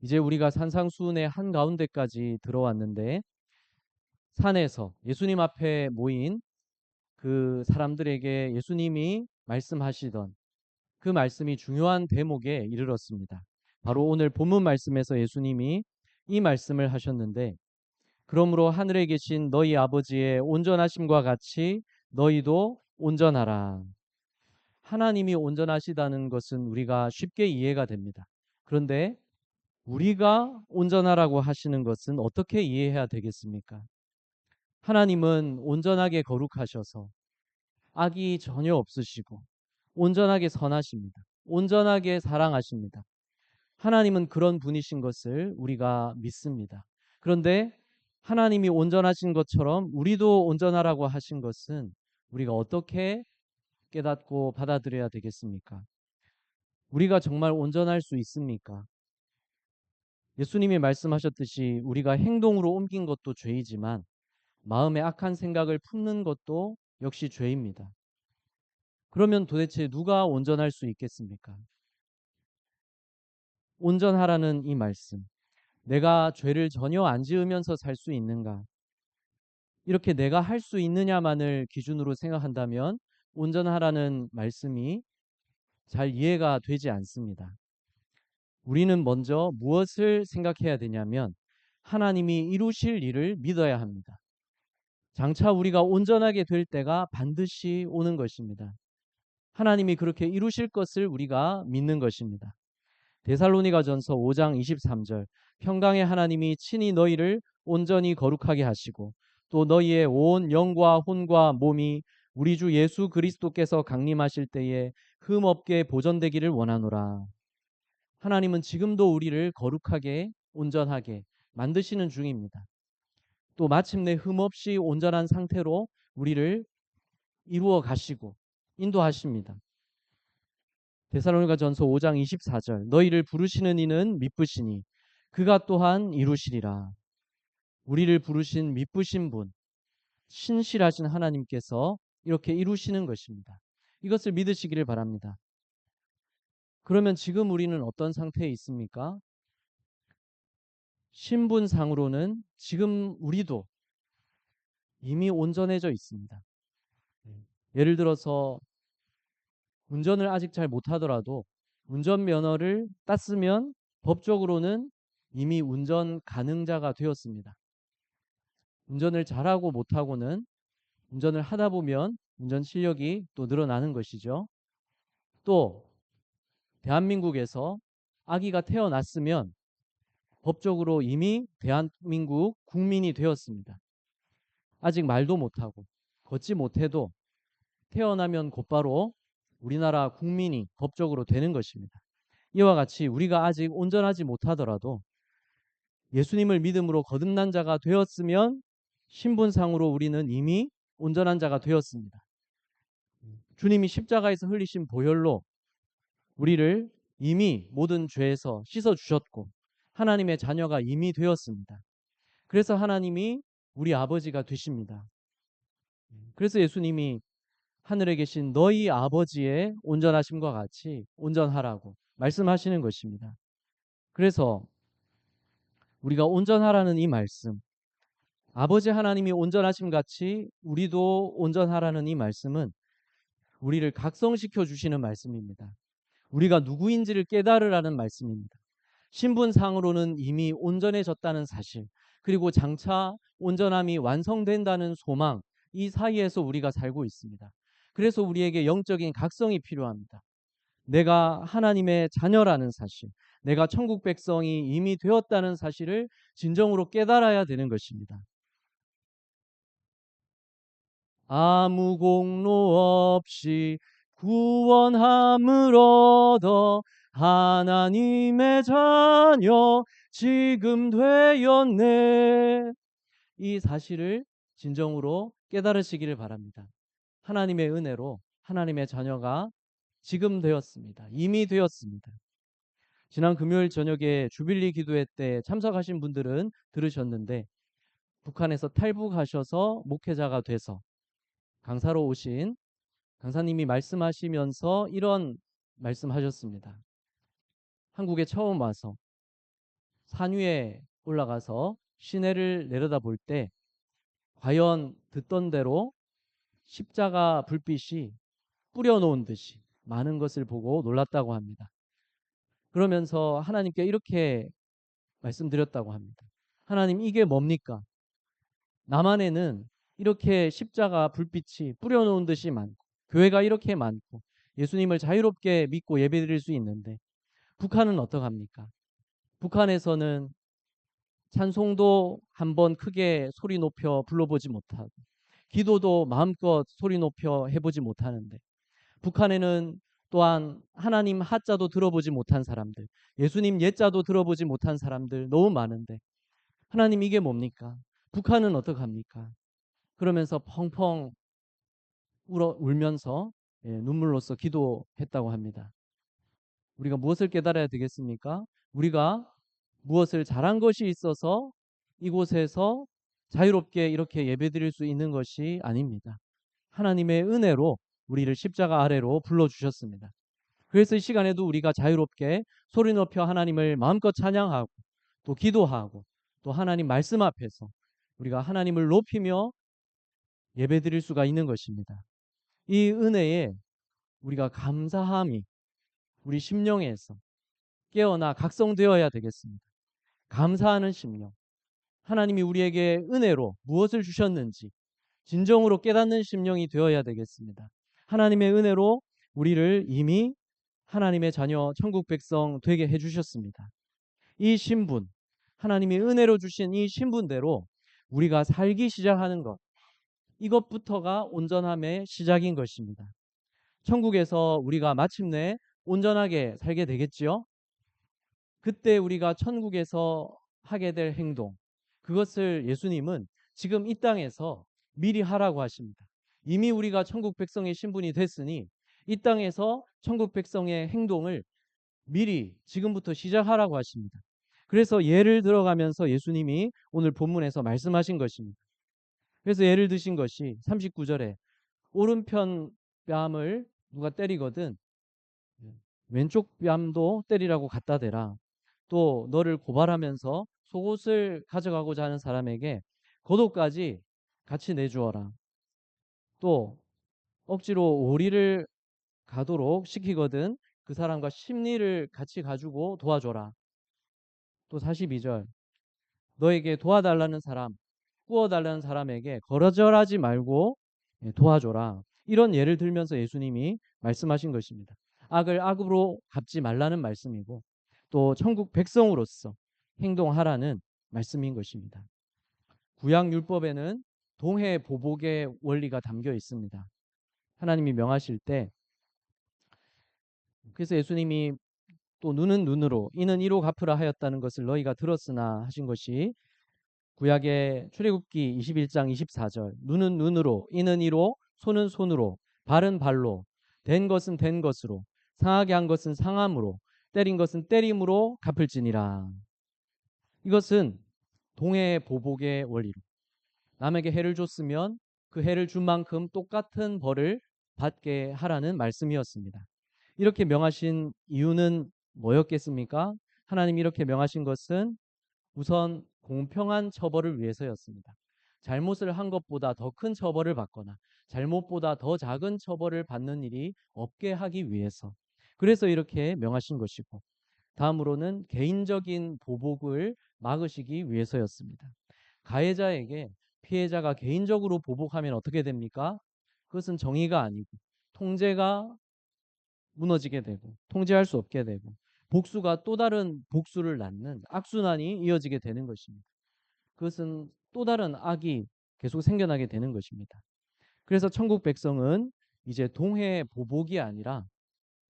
이제 우리가 산상수훈의 한가운데까지 들어왔는데 산에서 예수님 앞에 모인 그 사람들에게 예수님이 말씀하시던 그 말씀이 중요한 대목에 이르렀습니다. 바로 오늘 본문 말씀에서 예수님이 이 말씀을 하셨는데, 그러므로 하늘에 계신 너희 아버지의 온전하심과 같이 너희도 온전하라. 하나님이 온전하시다는 것은 우리가 쉽게 이해가 됩니다. 그런데 우리가 온전하라고 하시는 것은 어떻게 이해해야 되겠습니까? 하나님은 온전하게 거룩하셔서 악이 전혀 없으시고 온전하게 선하십니다. 온전하게 사랑하십니다. 하나님은 그런 분이신 것을 우리가 믿습니다. 그런데 하나님이 온전하신 것처럼 우리도 온전하라고 하신 것은 우리가 어떻게 깨닫고 받아들여야 되겠습니까? 우리가 정말 온전할 수 있습니까? 예수님이 말씀하셨듯이 우리가 행동으로 옮긴 것도 죄이지만 마음에 악한 생각을 품는 것도 역시 죄입니다. 그러면 도대체 누가 온전할 수 있겠습니까? 온전하라는 이 말씀, 내가 죄를 전혀 안 지으면서 살 수 있는가? 이렇게 내가 할 수 있느냐만을 기준으로 생각한다면 온전하라는 말씀이 잘 이해가 되지 않습니다. 우리는 먼저 무엇을 생각해야 되냐면 하나님이 이루실 일을 믿어야 합니다. 장차 우리가 온전하게 될 때가 반드시 오는 것입니다. 하나님이 그렇게 이루실 것을 우리가 믿는 것입니다. 데살로니가전서 5장 23절, 평강의 하나님이 친히 너희를 온전히 거룩하게 하시고 또 너희의 온 영과 혼과 몸이 우리 주 예수 그리스도께서 강림하실 때에 흠 없게 보존되기를 원하노라. 하나님은 지금도 우리를 거룩하게 온전하게 만드시는 중입니다. 또 마침내 흠 없이 온전한 상태로 우리를 이루어 가시고 인도하십니다. 데살로니가전서 5장 24절, 너희를 부르시는 이는 미쁘시니 그가 또한 이루시리라. 우리를 부르신 미쁘신 분, 신실하신 하나님께서 이렇게 이루시는 것입니다. 이것을 믿으시기를 바랍니다. 그러면 지금 우리는 어떤 상태에 있습니까? 신분상으로는 지금 우리도 이미 온전해져 있습니다. 예를 들어서 운전을 아직 잘 못하더라도 운전면허를 땄으면 법적으로는 이미 운전 가능자가 되었습니다. 운전을 잘하고 못하고는 운전을 하다 보면 운전 실력이 또 늘어나는 것이죠. 또 대한민국에서 아기가 태어났으면 법적으로 이미 대한민국 국민이 되었습니다. 아직 말도 못하고 걷지 못해도 태어나면 곧바로 우리나라 국민이 법적으로 되는 것입니다. 이와 같이 우리가 아직 온전하지 못하더라도 예수님을 믿음으로 거듭난 자가 되었으면 신분상으로 우리는 이미 온전한 자가 되었습니다. 주님이 십자가에서 흘리신 보혈로 우리를 이미 모든 죄에서 씻어 주셨고 하나님의 자녀가 이미 되었습니다. 그래서 하나님이 우리 아버지가 되십니다. 그래서 예수님이 하늘에 계신 너희 아버지의 온전하심과 같이 온전하라고 말씀하시는 것입니다. 그래서 우리가 온전하라는 이 말씀, 아버지 하나님이 온전하심 같이 우리도 온전하라는 이 말씀은 우리를 각성시켜 주시는 말씀입니다. 우리가 누구인지를 깨달으라는 말씀입니다. 신분상으로는 이미 온전해졌다는 사실, 그리고 장차 온전함이 완성된다는 소망, 이 사이에서 우리가 살고 있습니다. 그래서 우리에게 영적인 각성이 필요합니다. 내가 하나님의 자녀라는 사실, 내가 천국 백성이 이미 되었다는 사실을 진정으로 깨달아야 되는 것입니다. 아무 공로 없이 구원함을 얻어 하나님의 자녀 지금 되었네. 이 사실을 진정으로 깨달으시기를 바랍니다. 하나님의 은혜로 하나님의 자녀가 지금 되었습니다. 이미 되었습니다. 지난 금요일 저녁에 주빌리 기도회 때 참석하신 분들은 들으셨는데 북한에서 탈북하셔서 목회자가 돼서 강사로 오신 강사님이 말씀하시면서 이런 말씀하셨습니다. 한국에 처음 와서 산 위에 올라가서 시내를 내려다볼 때 과연 듣던 대로 십자가 불빛이 뿌려놓은 듯이 많은 것을 보고 놀랐다고 합니다. 그러면서 하나님께 이렇게 말씀드렸다고 합니다. 하나님, 이게 뭡니까? 남한에는 이렇게 십자가 불빛이 뿌려놓은 듯이 많고 교회가 이렇게 많고 예수님을 자유롭게 믿고 예배드릴 수 있는데 북한은 어떡합니까? 북한에서는 찬송도 한번 크게 소리 높여 불러보지 못하고 기도도 마음껏 소리 높여 해보지 못하는데 북한에는 또한 하나님 하자도 들어보지 못한 사람들, 예수님 예자도 들어보지 못한 사람들 너무 많은데 하나님, 이게 뭡니까? 북한은 어떡합니까? 그러면서 펑펑 울면서 눈물로써 기도했다고 합니다. 우리가 무엇을 깨달아야 되겠습니까? 우리가 무엇을 잘한 것이 있어서 이곳에서 자유롭게 이렇게 예배드릴 수 있는 것이 아닙니다. 하나님의 은혜로 우리를 십자가 아래로 불러주셨습니다. 그래서 이 시간에도 우리가 자유롭게 소리 높여 하나님을 마음껏 찬양하고 또 기도하고 또 하나님 말씀 앞에서 우리가 하나님을 높이며 예배드릴 수가 있는 것입니다. 이 은혜에 우리가 감사함이 우리 심령에서 깨어나 각성되어야 되겠습니다. 감사하는 심령. 하나님이 우리에게 은혜로 무엇을 주셨는지 진정으로 깨닫는 심령이 되어야 되겠습니다. 하나님의 은혜로 우리를 이미 하나님의 자녀 천국 백성 되게 해주셨습니다. 이 신분, 하나님이 은혜로 주신 이 신분대로 우리가 살기 시작하는 것, 이것부터가 온전함의 시작인 것입니다. 천국에서 우리가 마침내 온전하게 살게 되겠지요. 그때 우리가 천국에서 하게 될 행동, 그것을 예수님은 지금 이 땅에서 미리 하라고 하십니다. 이미 우리가 천국 백성의 신분이 됐으니 이 땅에서 천국 백성의 행동을 미리 지금부터 시작하라고 하십니다. 그래서 예를 들어가면서 예수님이 오늘 본문에서 말씀하신 것입니다. 그래서 예를 드신 것이 39절에 오른편 뺨을 누가 때리거든 왼쪽 뺨도 때리라고 갖다 대라. 또 너를 고발하면서 속옷을 가져가고자 하는 사람에게 겉옷까지 같이 내주어라. 또 억지로 오리를 가도록 시키거든 그 사람과 심리를 같이 가지고 도와줘라. 또 42절 너에게 도와달라는 사람, 구워달라는 사람에게 거절하지 말고 도와줘라. 이런 예를 들면서 예수님이 말씀하신 것입니다. 악을 악으로 갚지 말라는 말씀이고 또 천국 백성으로서 행동하라는 말씀인 것입니다. 구약 율법에는 동해 보복의 원리가 담겨 있습니다. 하나님이 명하실 때 그래서 예수님이 또 눈은 눈으로 이는 이로 갚으라 하였다는 것을 너희가 들었으나 하신 것이 구약의 출애굽기 21장 24절 눈은 눈으로 이는 이로 손은 손으로 발은 발로 된 것은 된 것으로 상하게 한 것은 상함으로 때린 것은 때림으로 갚을지니라. 이것은 동해 보복의 원리로 남에게 해를 줬으면 그 해를 준 만큼 똑같은 벌을 받게 하라는 말씀이었습니다. 이렇게 명하신 이유는 뭐였겠습니까? 하나님이 이렇게 명하신 것은 우선 공평한 처벌을 위해서였습니다. 잘못을 한 것보다 더 큰 처벌을 받거나 잘못보다 더 작은 처벌을 받는 일이 없게 하기 위해서 그래서 이렇게 명하신 것이고 다음으로는 개인적인 보복을 막으시기 위해서였습니다. 가해자에게 피해자가 개인적으로 보복하면 어떻게 됩니까? 그것은 정의가 아니고 통제가 무너지게 되고 통제할 수 없게 되고 복수가 또 다른 복수를 낳는 악순환이 이어지게 되는 것입니다. 그것은 또 다른 악이 계속 생겨나게 되는 것입니다. 그래서 천국 백성은 이제 동해 보복이 아니라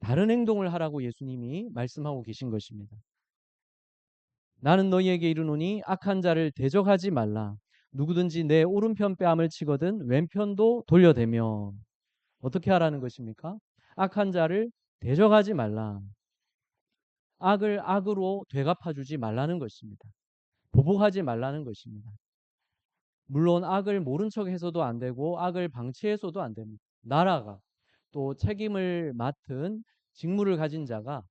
다른 행동을 하라고 예수님이 말씀하고 계신 것입니다. 나는 너희에게 이르노니 악한 자를 대적하지 말라. 누구든지 내 오른편 뺨을 치거든 왼편도 돌려대며. 어떻게 하라는 것입니까? 악한 자를 대적하지 말라. 악을 악으로 되갚아주지 말라는 것입니다. 보복하지 말라는 것입니다. 물론 악을 모른 척 해서도 안 되고 악을 방치해서도 안 됩니다. 나라가 또 책임을 맡은 직무를 가진 자가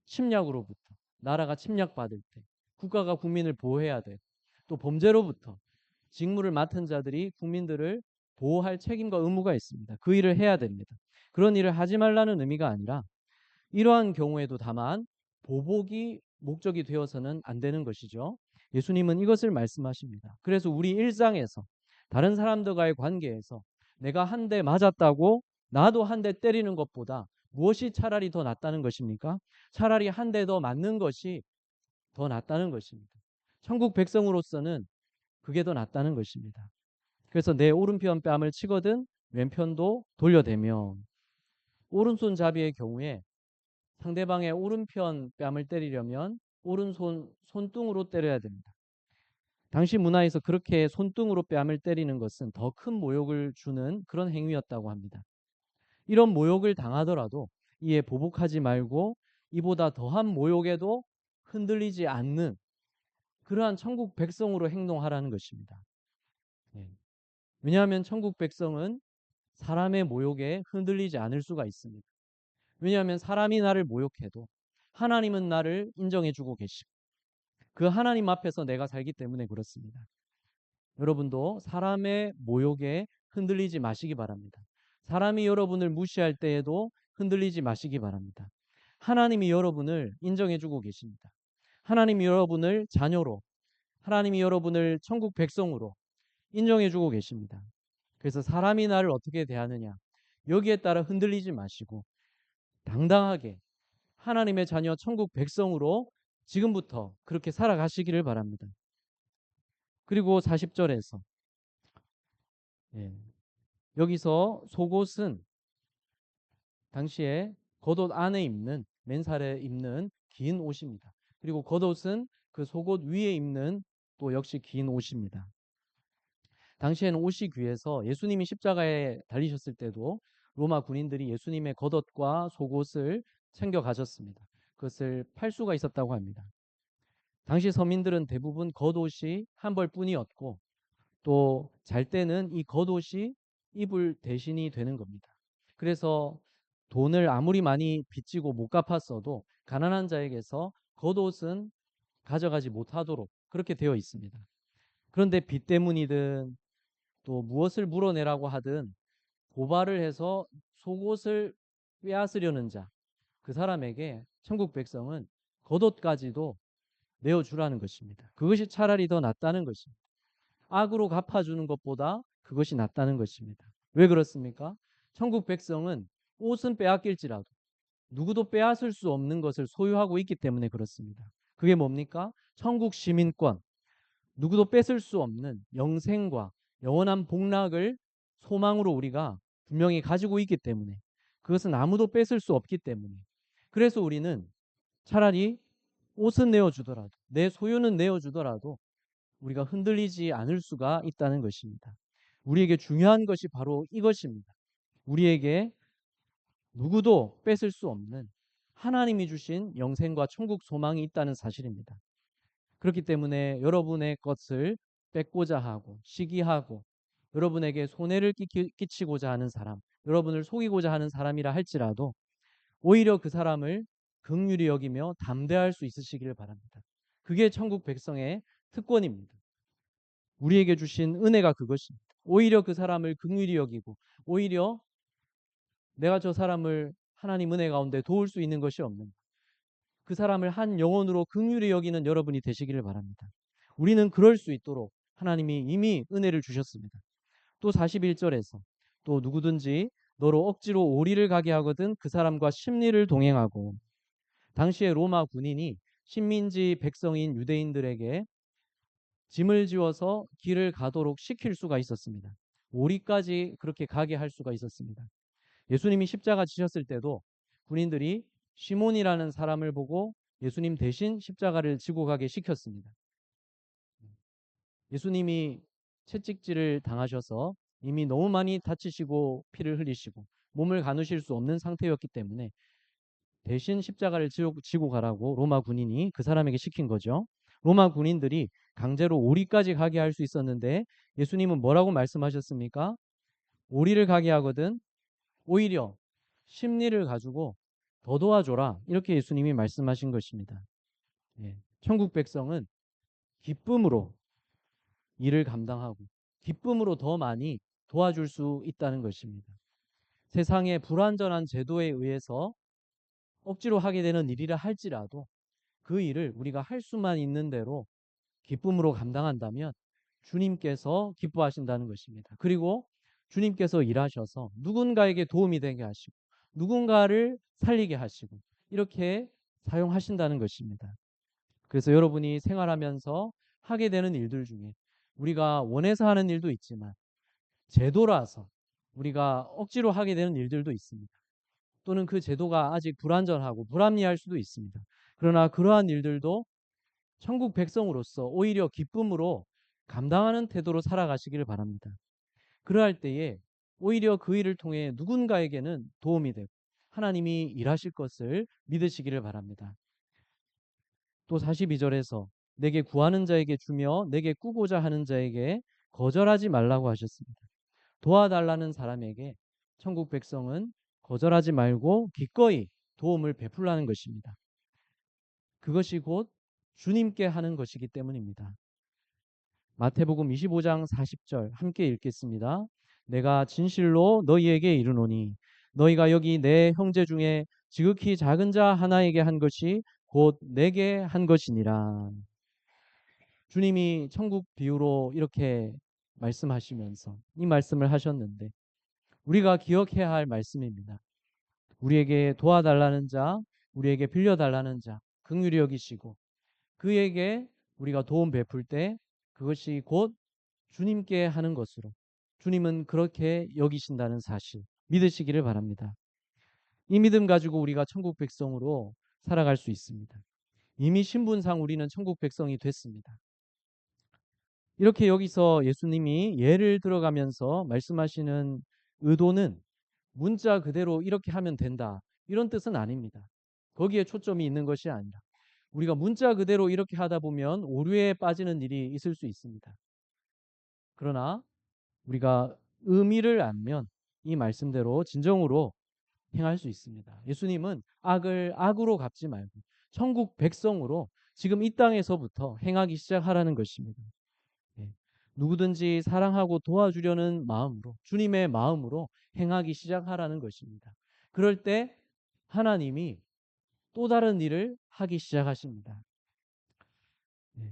침략으로부터 나라가 침략받을 때, 국가가 국민을 보호해야 돼. 또 범죄로부터 직무를 맡은 자들이 국민들을 보호할 책임과 의무가 있습니다. 그 일을 해야 됩니다. 그런 일을 하지 말라는 의미가 아니라 이러한 경우에도 다만 보복이 목적이 되어서는 안 되는 것이죠. 예수님은 이것을 말씀하십니다. 그래서 우리 일상에서 다른 사람들과의 관계에서 내가 한 대 맞았다고 나도 한 대 때리는 것보다 무엇이 차라리 더 낫다는 것입니까? 차라리 한 대 더 맞는 것이 더 낫다는 것입니다. 천국 백성으로서는 그게 더 낫다는 것입니다. 그래서 내 오른편 뺨을 치거든 왼편도 돌려대며, 오른손 잡이의 경우에 상대방의 오른편 뺨을 때리려면 오른손 손등으로 때려야 됩니다. 당시 문화에서 그렇게 손등으로 뺨을 때리는 것은 더 큰 모욕을 주는 그런 행위였다고 합니다. 이런 모욕을 당하더라도 이에 보복하지 말고 이보다 더한 모욕에도 흔들리지 않는 그러한 천국 백성으로 행동하라는 것입니다. 예. 왜냐하면 천국 백성은 사람의 모욕에 흔들리지 않을 수가 있습니다. 왜냐하면 사람이 나를 모욕해도 하나님은 나를 인정해주고 계시고 그 하나님 앞에서 내가 살기 때문에 그렇습니다. 여러분도 사람의 모욕에 흔들리지 마시기 바랍니다. 사람이 여러분을 무시할 때에도 흔들리지 마시기 바랍니다. 하나님이 여러분을 인정해주고 계십니다. 하나님이 여러분을 자녀로, 하나님이 여러분을 천국 백성으로 인정해주고 계십니다. 그래서 사람이 나를 어떻게 대하느냐, 여기에 따라 흔들리지 마시고 당당하게 하나님의 자녀 천국 백성으로 지금부터 그렇게 살아가시기를 바랍니다. 그리고 40절에서 여기서 속옷은 당시에 겉옷 안에 입는, 맨살에 입는 긴 옷입니다. 그리고 겉옷은 그 속옷 위에 입는 또 역시 긴 옷입니다. 당시에는 옷이 귀해서 예수님이 십자가에 달리셨을 때도 로마 군인들이 예수님의 겉옷과 속옷을 챙겨 가졌습니다. 그것을 팔 수가 있었다고 합니다. 당시 서민들은 대부분 겉옷이 한 벌뿐이었고 또 잘 때는 이 겉옷이 이불 대신이 되는 겁니다. 그래서 돈을 아무리 많이 빚지고 못 갚았어도 가난한 자에게서 겉옷은 가져가지 못하도록 그렇게 되어 있습니다. 그런데 빚 때문이든 또 무엇을 물어내라고 하든 고발을 해서 속옷을 빼앗으려는 자, 그 사람에게 천국 백성은 겉옷까지도 내어주라는 것입니다. 그것이 차라리 더 낫다는 것입니다. 악으로 갚아주는 것보다 그것이 낫다는 것입니다. 왜 그렇습니까? 천국 백성은 옷은 빼앗길지라도 누구도 빼앗을 수 없는 것을 소유하고 있기 때문에 그렇습니다. 그게 뭡니까? 천국 시민권, 누구도 뺏을 수 없는 영생과 영원한 복락을 소망으로 우리가 분명히 가지고 있기 때문에, 그것은 아무도 뺏을 수 없기 때문에, 그래서 우리는 차라리 옷은 내어주더라도, 내 소유는 내어주더라도 우리가 흔들리지 않을 수가 있다는 것입니다. 우리에게 중요한 것이 바로 이것입니다. 우리에게 누구도 뺏을 수 없는 하나님이 주신 영생과 천국 소망이 있다는 사실입니다. 그렇기 때문에 여러분의 것을 뺏고자 하고 시기하고 여러분에게 손해를 끼치고자 하는 사람, 여러분을 속이고자 하는 사람이라 할지라도 오히려 그 사람을 긍휼히 여기며 담대할 수 있으시기를 바랍니다. 그게 천국 백성의 특권입니다. 우리에게 주신 은혜가 그것입니다. 오히려 그 사람을 긍휼히 여기고 오히려 내가 저 사람을 하나님 은혜 가운데 도울 수 있는 것이 없는 그 사람을 한 영혼으로 긍휼히 여기는 여러분이 되시기를 바랍니다. 우리는 그럴 수 있도록 하나님이 이미 은혜를 주셨습니다. 또 41절에서 또 누구든지 너로 억지로 오리를 가게 하거든 그 사람과 심리를 동행하고, 당시에 로마 군인이 식민지 백성인 유대인들에게 짐을 지워서 길을 가도록 시킬 수가 있었습니다. 오리까지 그렇게 가게 할 수가 있었습니다. 예수님이 십자가 지셨을 때도 군인들이 시몬이라는 사람을 보고 예수님 대신 십자가를 지고 가게 시켰습니다. 예수님이 채찍질을 당하셔서 이미 너무 많이 다치시고 피를 흘리시고 몸을 가누실 수 없는 상태였기 때문에 대신 십자가를 지고 가라고 로마 군인이 그 사람에게 시킨 거죠. 로마 군인들이 강제로 오리까지 가게 할 수 있었는데 예수님은 뭐라고 말씀하셨습니까? 오리를 가게 하거든 오히려 심리를 가지고 더 도와줘라, 이렇게 예수님이 말씀하신 것입니다. 예. 천국 백성은 기쁨으로 일을 감당하고 기쁨으로 더 많이 도와줄 수 있다는 것입니다. 세상의 불완전한 제도에 의해서 억지로 하게 되는 일이라 할지라도 그 일을 우리가 할 수만 있는 대로 기쁨으로 감당한다면 주님께서 기뻐하신다는 것입니다. 그리고 주님께서 일하셔서 누군가에게 도움이 되게 하시고 누군가를 살리게 하시고 이렇게 사용하신다는 것입니다. 그래서 여러분이 생활하면서 하게 되는 일들 중에 우리가 원해서 하는 일도 있지만 제도라서 우리가 억지로 하게 되는 일들도 있습니다. 또는 그 제도가 아직 불완전하고 불합리할 수도 있습니다. 그러나 그러한 일들도 천국 백성으로서 오히려 기쁨으로 감당하는 태도로 살아가시기를 바랍니다. 그러할 때에 오히려 그 일을 통해 누군가에게는 도움이 되고 하나님이 일하실 것을 믿으시기를 바랍니다. 또 42절에서 내게 구하는 자에게 주며 내게 꾸고자 하는 자에게 거절하지 말라고 하셨습니다. 도와달라는 사람에게 천국 백성은 거절하지 말고 기꺼이 도움을 베풀라는 것입니다. 그것이 곧 주님께 하는 것이기 때문입니다. 마태복음 25장 40절 함께 읽겠습니다. 내가 진실로 너희에게 이르노니 너희가 여기 내 형제 중에 지극히 작은 자 하나에게 한 것이 곧 내게 한 것이니라. 주님이 천국 비유로 이렇게 말씀하시면서 이 말씀을 하셨는데 우리가 기억해야 할 말씀입니다. 우리에게 도와달라는 자, 우리에게 빌려달라는 자, 긍휼히 여기시고 그에게 우리가 도움 베풀 때 그것이 곧 주님께 하는 것으로 주님은 그렇게 여기신다는 사실 믿으시기를 바랍니다. 이 믿음 가지고 우리가 천국 백성으로 살아갈 수 있습니다. 이미 신분상 우리는 천국 백성이 됐습니다. 이렇게 여기서 예수님이 예를 들어가면서 말씀하시는 의도는 문자 그대로 이렇게 하면 된다 이런 뜻은 아닙니다. 거기에 초점이 있는 것이 아니라 우리가 문자 그대로 이렇게 하다 보면 오류에 빠지는 일이 있을 수 있습니다. 그러나 우리가 의미를 알면 이 말씀대로 진정으로 행할 수 있습니다. 예수님은 악을 악으로 갚지 말고 천국 백성으로 지금 이 땅에서부터 행하기 시작하라는 것입니다. 예. 누구든지 사랑하고 도와주려는 마음으로 주님의 마음으로 행하기 시작하라는 것입니다. 그럴 때 하나님이 또 다른 일을 하기 시작하십니다. 예.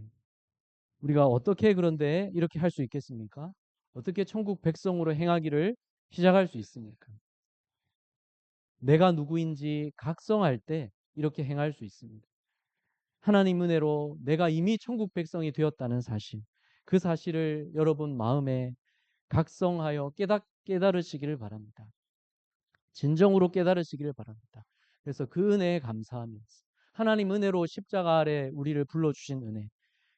우리가 어떻게 그런데 이렇게 할 수 있겠습니까? 어떻게 천국 백성으로 행하기를 시작할 수 있습니까? 내가 누구인지 각성할 때 이렇게 행할 수 있습니다. 하나님 은혜로 내가 이미 천국 백성이 되었다는 사실, 그 사실을 여러분 마음에 각성하여 깨달으시기를 바랍니다. 진정으로 깨달으시기를 바랍니다. 그래서 그 은혜에 감사하면서 하나님 은혜로 십자가 아래 우리를 불러주신 은혜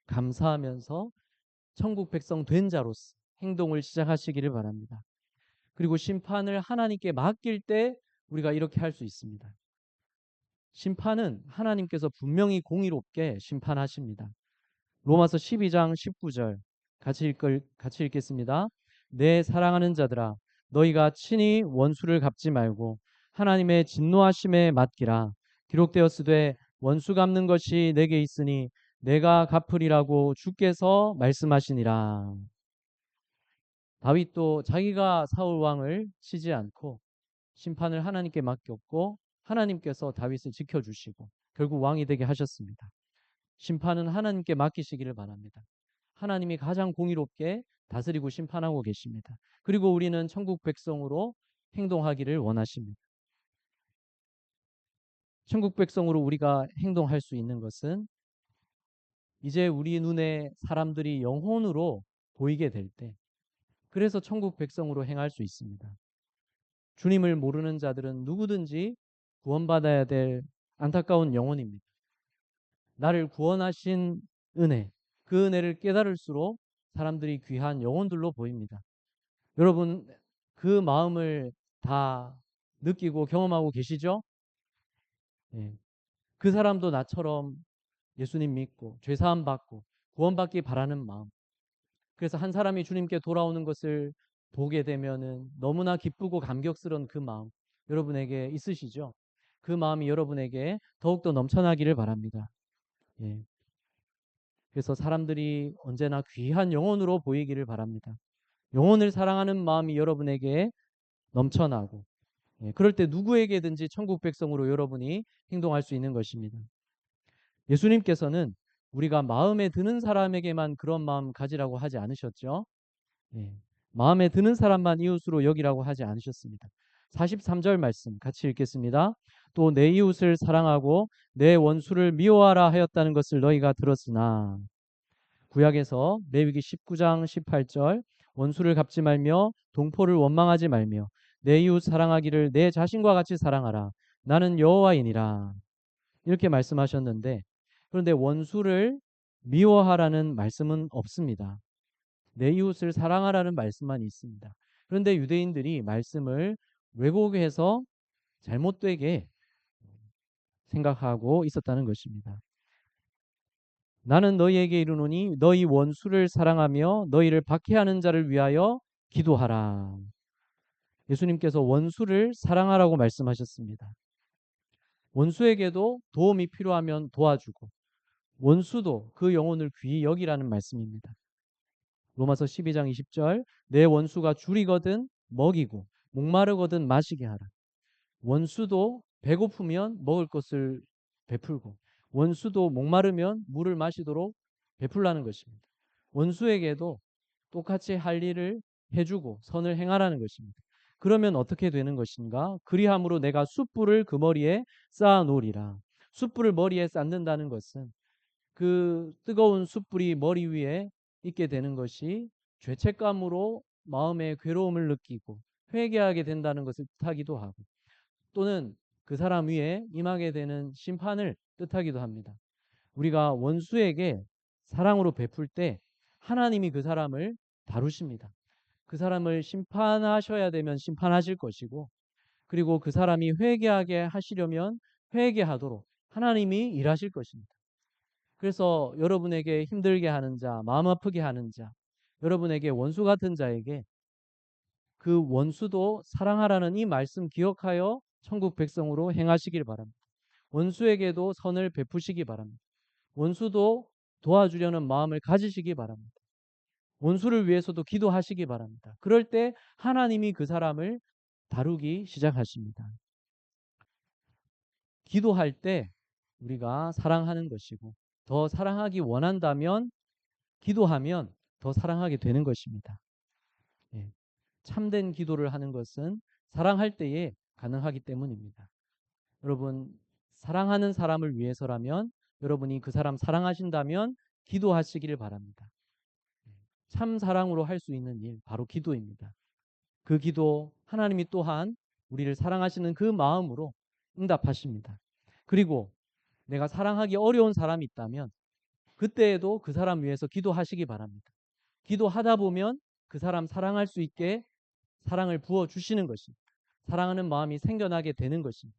감사하면서 천국 백성 된 자로서 행동을 시작하시기를 바랍니다. 그리고 심판을 하나님께 맡길 때 우리가 이렇게 할 수 있습니다. 심판은 하나님께서 분명히 공의롭게 심판하십니다. 로마서 12장 19절 같이 읽겠습니다. 내 사랑하는 자들아 너희가 친히 원수를 갚지 말고 하나님의 진노하심에 맡기라. 기록되었으되 원수 갚는 것이 내게 있으니 내가 갚으리라고 주께서 말씀하시니라. 다윗도 자기가 사울 왕을 치지 않고 심판을 하나님께 맡겼고 하나님께서 다윗을 지켜주시고 결국 왕이 되게 하셨습니다. 심판은 하나님께 맡기시기를 바랍니다. 하나님이 가장 공의롭게 다스리고 심판하고 계십니다. 그리고 우리는 천국 백성으로 행동하기를 원하십니다. 천국 백성으로 우리가 행동할 수 있는 것은 이제 우리 눈에 사람들이 영혼으로 보이게 될 때, 그래서 천국 백성으로 행할 수 있습니다. 주님을 모르는 자들은 누구든지 구원받아야 될 안타까운 영혼입니다. 나를 구원하신 은혜, 그 은혜를 깨달을수록 사람들이 귀한 영혼들로 보입니다. 여러분, 그 마음을 다 느끼고 경험하고 계시죠? 예. 그 사람도 나처럼 예수님 믿고 죄사함 받고 구원받기 바라는 마음. 그래서 한 사람이 주님께 돌아오는 것을 보게 되면은 너무나 기쁘고 감격스러운 그 마음 여러분에게 있으시죠? 그 마음이 여러분에게 더욱더 넘쳐나기를 바랍니다. 예. 그래서 사람들이 언제나 귀한 영혼으로 보이기를 바랍니다. 영혼을 사랑하는 마음이 여러분에게 넘쳐나고, 예, 그럴 때 누구에게든지 천국 백성으로 여러분이 행동할 수 있는 것입니다. 예수님께서는 우리가 마음에 드는 사람에게만 그런 마음 가지라고 하지 않으셨죠? 예, 마음에 드는 사람만 이웃으로 여기라고 하지 않으셨습니다. 43절 말씀 같이 읽겠습니다. 또 내 이웃을 사랑하고 내 원수를 미워하라 하였다는 것을 너희가 들었으나, 구약에서 레위기 19장 18절, 원수를 갚지 말며 동포를 원망하지 말며 내 이웃 사랑하기를 내 자신과 같이 사랑하라. 나는 여호와이니라. 이렇게 말씀하셨는데, 그런데 원수를 미워하라는 말씀은 없습니다. 내 이웃을 사랑하라는 말씀만 있습니다. 그런데 유대인들이 말씀을 왜곡해서 잘못되게 생각하고 있었다는 것입니다. 나는 너희에게 이르노니 너희 원수를 사랑하며 너희를 박해하는 자를 위하여 기도하라. 예수님께서 원수를 사랑하라고 말씀하셨습니다. 원수에게도 도움이 필요하면 도와주고, 원수도 그 영혼을 귀히 여기라는 말씀입니다. 로마서 12장 20절, 내 원수가 줄이거든 먹이고 목마르거든 마시게 하라. 원수도 배고프면 먹을 것을 베풀고, 원수도 목마르면 물을 마시도록 베풀라는 것입니다. 원수에게도 똑같이 할 일을 해주고 선을 행하라는 것입니다. 그러면 어떻게 되는 것인가? 그리함으로 내가 숯불을 그 머리에 쌓아 놓으리라. 숯불을 머리에 쌓는다는 것은 그 뜨거운 숯불이 머리 위에 있게 되는 것이 죄책감으로 마음의 괴로움을 느끼고 회개하게 된다는 것을 뜻하기도 하고, 또는 그 사람 위에 임하게 되는 심판을 뜻하기도 합니다. 우리가 원수에게 사랑으로 베풀 때 하나님이 그 사람을 다루십니다. 그 사람을 심판하셔야 되면 심판하실 것이고, 그리고 그 사람이 회개하게 하시려면 회개하도록 하나님이 일하실 것입니다. 그래서 여러분에게 힘들게 하는 자, 마음 아프게 하는 자, 여러분에게 원수 같은 자에게 그 원수도 사랑하라는 이 말씀 기억하여 천국 백성으로 행하시길 바랍니다. 원수에게도 선을 베푸시기 바랍니다. 원수도 도와주려는 마음을 가지시기 바랍니다. 원수를 위해서도 기도하시기 바랍니다. 그럴 때 하나님이 그 사람을 다루기 시작하십니다. 기도할 때 우리가 사랑하는 것이고, 더 사랑하기 원한다면 기도하면 더 사랑하게 되는 것입니다. 예. 참된 기도를 하는 것은 사랑할 때에 가능하기 때문입니다. 여러분, 사랑하는 사람을 위해서라면, 여러분이 그 사람 사랑하신다면 기도하시기를 바랍니다. 참 사랑으로 할 수 있는 일, 바로 기도입니다. 그 기도 하나님이 또한 우리를 사랑하시는 그 마음으로 응답하십니다. 그리고 내가 사랑하기 어려운 사람이 있다면 그때에도 그 사람 위해서 기도하시기 바랍니다. 기도하다 보면 그 사람 사랑할 수 있게 사랑을 부어주시는 것입니다. 사랑하는 마음이 생겨나게 되는 것입니다.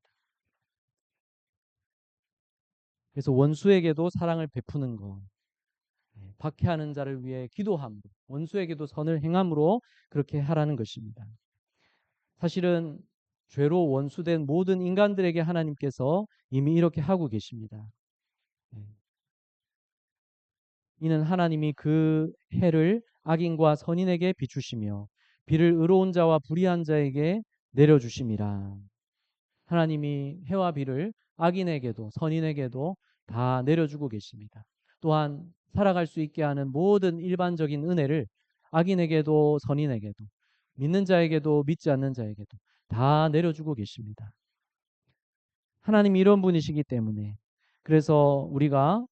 그래서 원수에게도 사랑을 베푸는 것, 박해하는 자를 위해 기도함으로, 원수에게도 선을 행함으로 그렇게 하라는 것입니다. 사실은 죄로 원수된 모든 인간들에게 하나님께서 이미 이렇게 하고 계십니다. 이는 하나님이 그 해를 악인과 선인에게 비추시며 비를 의로운 자와 불의한 자에게 내려주심이라. 하나님이 해와 비를 악인에게도 선인에게도 다 내려주고 계십니다. 또한 살아갈 수 있게 하는 모든 일반적인 은혜를 악인에게도 선인에게도, 믿는 자에게도 믿지 않는 자에게도 다 내려주고 계십니다. 하나님이 이런 분이시기 때문에, 그래서 우리가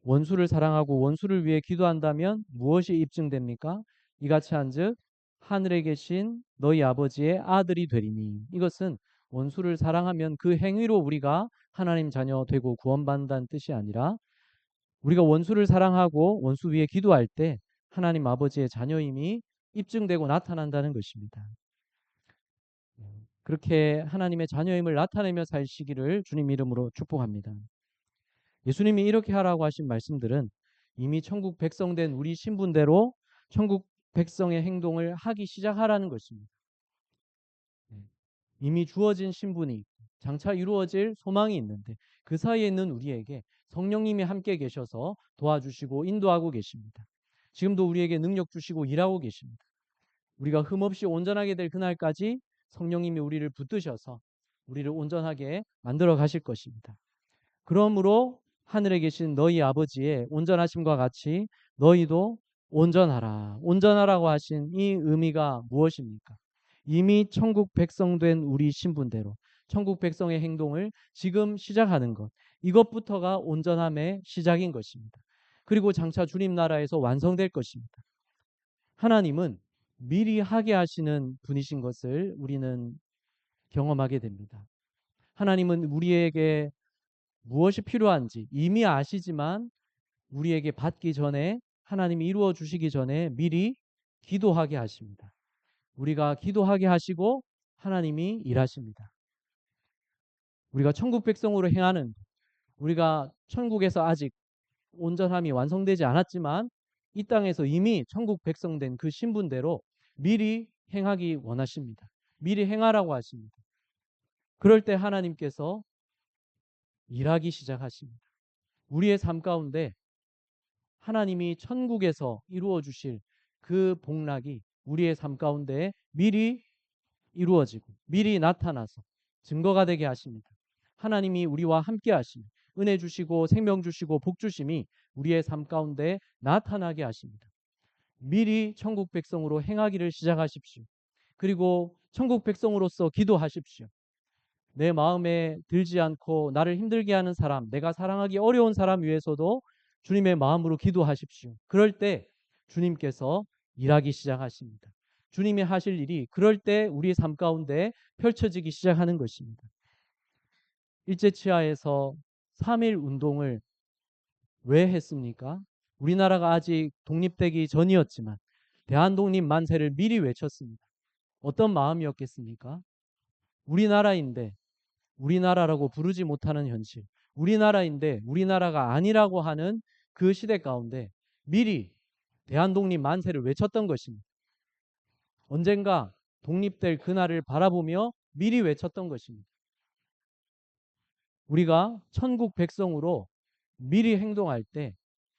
원수를 사랑하고 원수를 위해 기도한다면 무엇이 입증됩니까? 이같이 한즉 하늘에 계신 너희 아버지의 아들이 되리니. 이것은 원수를 사랑하면 그 행위로 우리가 하나님 자녀 되고 구원받는다는 뜻이 아니라, 우리가 원수를 사랑하고 원수 위에 기도할 때 하나님 아버지의 자녀임이 입증되고 나타난다는 것입니다. 그렇게 하나님의 자녀임을 나타내며 살시기를 주님 이름으로 축복합니다. 예수님이 이렇게 하라고 하신 말씀들은 이미 천국 백성된 우리 신분대로 천국 백성의 행동을 하기 시작하라는 것입니다. 이미 주어진 신분이 있고 장차 이루어질 소망이 있는데 그 사이에 있는 우리에게 성령님이 함께 계셔서 도와주시고 인도하고 계십니다. 지금도 우리에게 능력 주시고 일하고 계십니다. 우리가 흠없이 온전하게 될 그날까지 성령님이 우리를 붙드셔서 우리를 온전하게 만들어 가실 것입니다. 그러므로 하늘에 계신 너희 아버지의 온전하심과 같이 너희도 온전하라. 온전하라고 하신 이 의미가 무엇입니까? 이미 천국 백성 된 우리 신분대로 천국 백성의 행동을 지금 시작하는 것. 이것부터가 온전함의 시작인 것입니다. 그리고 장차 주님 나라에서 완성될 것입니다. 하나님은 미리 하게 하시는 분이신 것을 우리는 경험하게 됩니다. 하나님은 우리에게 무엇이 필요한지 이미 아시지만 우리에게 받기 전에 하나님이 이루어 주시기 전에 미리 기도하게 하십니다. 우리가 기도하게 하시고 하나님이 일하십니다. 우리가 천국 백성으로 행하는 우리가 천국에서 아직 온전함이 완성되지 않았지만 이 땅에서 이미 천국 백성 된 그 신분대로 미리 행하기 원하십니다. 미리 행하라고 하십니다. 그럴 때 하나님께서 일하기 시작하십니다. 우리의 삶 가운데 하나님이 천국에서 이루어 주실 그 복락이 우리의 삶 가운데 미리 이루어지고 미리 나타나서 증거가 되게 하십니다. 하나님이 우리와 함께 하시며 은혜 주시고 생명 주시고 복 주심이 우리의 삶 가운데 나타나게 하십니다. 미리 천국 백성으로 행하기를 시작하십시오. 그리고 천국 백성으로서 기도하십시오. 내 마음에 들지 않고 나를 힘들게 하는 사람, 내가 사랑하기 어려운 사람 위해서도 주님의 마음으로 기도하십시오. 그럴 때 주님께서 일하기 시작하십니다. 주님이 하실 일이 그럴 때 우리의 삶 가운데 펼쳐지기 시작하는 것입니다. 일제치하에서 3.1 운동을 왜 했습니까? 우리나라가 아직 독립되기 전이었지만 대한독립 만세를 미리 외쳤습니다. 어떤 마음이었겠습니까? 우리나라인데 우리나라라고 부르지 못하는 현실, 우리나라인데 우리나라가 아니라고 하는 그 시대 가운데 미리 대한독립 만세를 외쳤던 것입니다. 언젠가 독립될 그날을 바라보며 미리 외쳤던 것입니다. 우리가 천국 백성으로 미리 행동할 때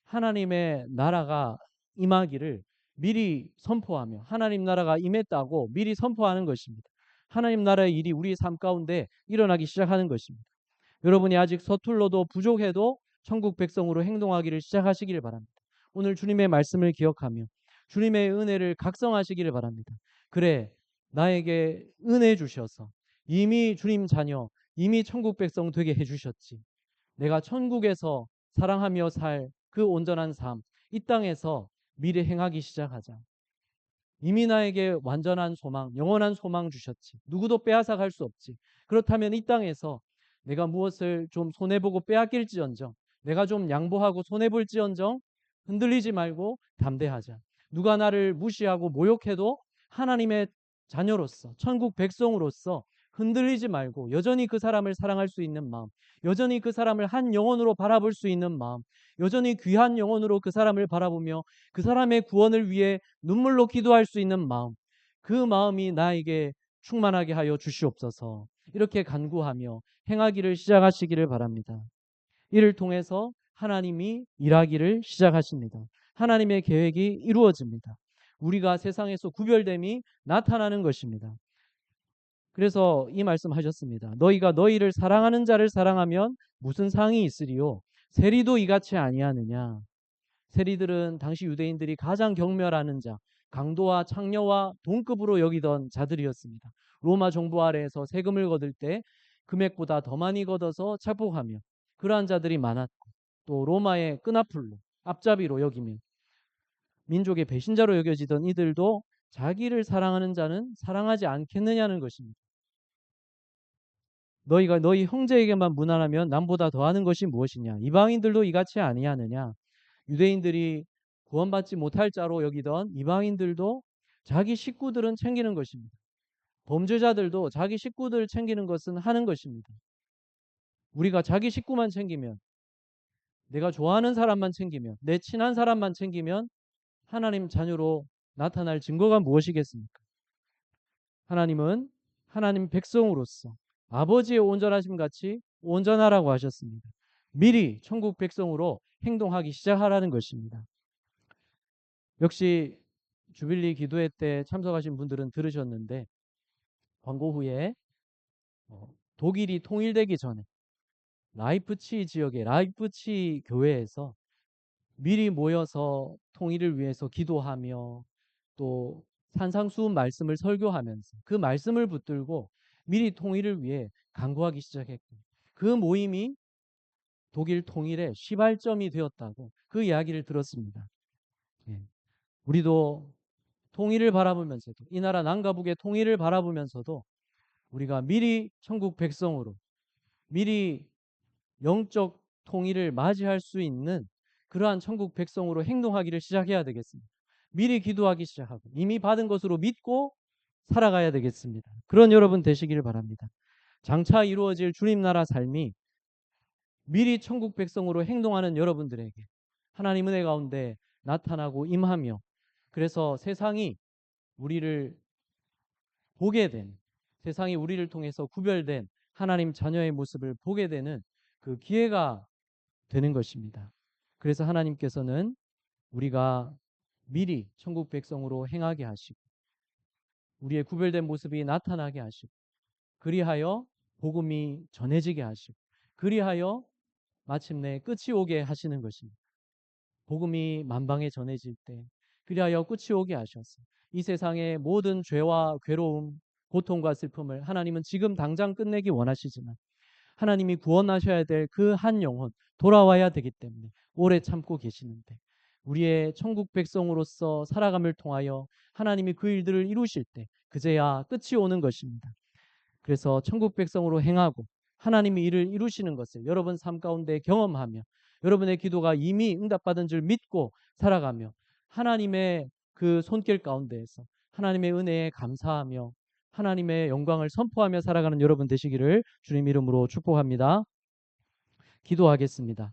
하나님의 나라가 임하기를 미리 선포하며 하나님 나라가 임했다고 미리 선포하는 것입니다. 하나님 나라의 일이 우리 삶 가운데 일어나기 시작하는 것입니다. 여러분이 아직 서툴러도 부족해도 천국 백성으로 행동하기를 시작하시기를 바랍니다. 오늘 주님의 말씀을 기억하며 주님의 은혜를 각성하시기를 바랍니다. 그래, 나에게 은혜 주셔서 이미 주님 자녀, 이미 천국 백성 되게 해주셨지. 내가 천국에서 사랑하며 살 그 온전한 삶, 이 땅에서 미리 행하기 시작하자. 이미 나에게 완전한 소망, 영원한 소망 주셨지. 누구도 빼앗아 갈 수 없지. 그렇다면 이 땅에서 내가 무엇을 좀 손해보고 빼앗길지언정, 내가 좀 양보하고 손해볼지언정 흔들리지 말고 담대하자. 누가 나를 무시하고 모욕해도 하나님의 자녀로서, 천국 백성으로서 흔들리지 말고 여전히 그 사람을 사랑할 수 있는 마음, 여전히 그 사람을 한 영혼으로 바라볼 수 있는 마음, 여전히 귀한 영혼으로 그 사람을 바라보며 그 사람의 구원을 위해 눈물로 기도할 수 있는 마음, 그 마음이 나에게 충만하게 하여 주시옵소서. 이렇게 간구하며 행하기를 시작하시기를 바랍니다. 이를 통해서 하나님이 일하기를 시작하십니다. 하나님의 계획이 이루어집니다. 우리가 세상에서 구별됨이 나타나는 것입니다. 그래서 이 말씀 하셨습니다. 너희가 너희를 사랑하는 자를 사랑하면 무슨 상이 있으리요? 세리도 이같이 아니하느냐? 세리들은 당시 유대인들이 가장 경멸하는 자, 강도와 창녀와 동급으로 여기던 자들이었습니다. 로마 정부 아래에서 세금을 거둘 때 금액보다 더 많이 걷어서 착복하며 그러한 자들이 많았고 또 로마의 끈앞풀로 앞잡이로 여기며 민족의 배신자로 여겨지던 이들도 자기를 사랑하는 자는 사랑하지 않겠느냐는 것입니다. 너희가 너희 형제에게만 무난하면 남보다 더하는 것이 무엇이냐? 이방인들도 이같이 아니하느냐? 유대인들이 구원받지 못할 자로 여기던 이방인들도 자기 식구들은 챙기는 것입니다. 범죄자들도 자기 식구들 챙기는 것은 하는 것입니다. 우리가 자기 식구만 챙기면, 내가 좋아하는 사람만 챙기면, 내 친한 사람만 챙기면 하나님 자녀로 나타날 증거가 무엇이겠습니까? 하나님은 하나님 백성으로서 아버지의 온전하심 같이 온전하라고 하셨습니다. 미리 천국 백성으로 행동하기 시작하라는 것입니다. 역시 주빌리 기도회 때 참석하신 분들은 들으셨는데 광고 후에 독일이 통일되기 전에 라이프치 지역의 라이프치 교회에서 미리 모여서 통일을 위해서 기도하며 또 산상수훈 말씀을 설교하면서 그 말씀을 붙들고 미리 통일을 위해 간구하기 시작했고, 그 모임이 독일 통일의 시발점이 되었다고 그 이야기를 들었습니다. 예. 우리도 통일을 바라보면서도, 이 나라 남과 북의 통일을 바라보면서도 우리가 미리 천국 백성으로, 미리 영적 통일을 맞이할 수 있는 그러한 천국 백성으로 행동하기를 시작해야 되겠습니다. 미리 기도하기 시작하고 이미 받은 것으로 믿고 살아가야 되겠습니다. 그런 여러분 되시기를 바랍니다. 장차 이루어질 주님 나라 삶이 미리 천국 백성으로 행동하는 여러분들에게 하나님 은혜 가운데 나타나고 임하며, 그래서 세상이 우리를 보게 된, 세상이 우리를 통해서 구별된 하나님 자녀의 모습을 보게 되는 그 기회가 되는 것입니다. 그래서 하나님께서는 우리가 미리 천국 백성으로 행하게 하시고 우리의 구별된 모습이 나타나게 하시고 그리하여 복음이 전해지게 하시고 그리하여 마침내 끝이 오게 하시는 것입니다. 복음이 만방에 전해질 때 그리하여 끝이 오게 하셔서 이 세상의 모든 죄와 괴로움, 고통과 슬픔을 하나님은 지금 당장 끝내기 원하시지만 하나님이 구원하셔야 될 그 한 영혼 돌아와야 되기 때문에 오래 참고 계시는데, 우리의 천국 백성으로서 살아감을 통하여 하나님이 그 일들을 이루실 때 그제야 끝이 오는 것입니다. 그래서 천국 백성으로 행하고 하나님이 이를 이루시는 것을 여러분 삶 가운데 경험하며 여러분의 기도가 이미 응답받은 줄 믿고 살아가며 하나님의 그 손길 가운데에서 하나님의 은혜에 감사하며 하나님의 영광을 선포하며 살아가는 여러분 되시기를 주님 이름으로 축복합니다. 기도하겠습니다.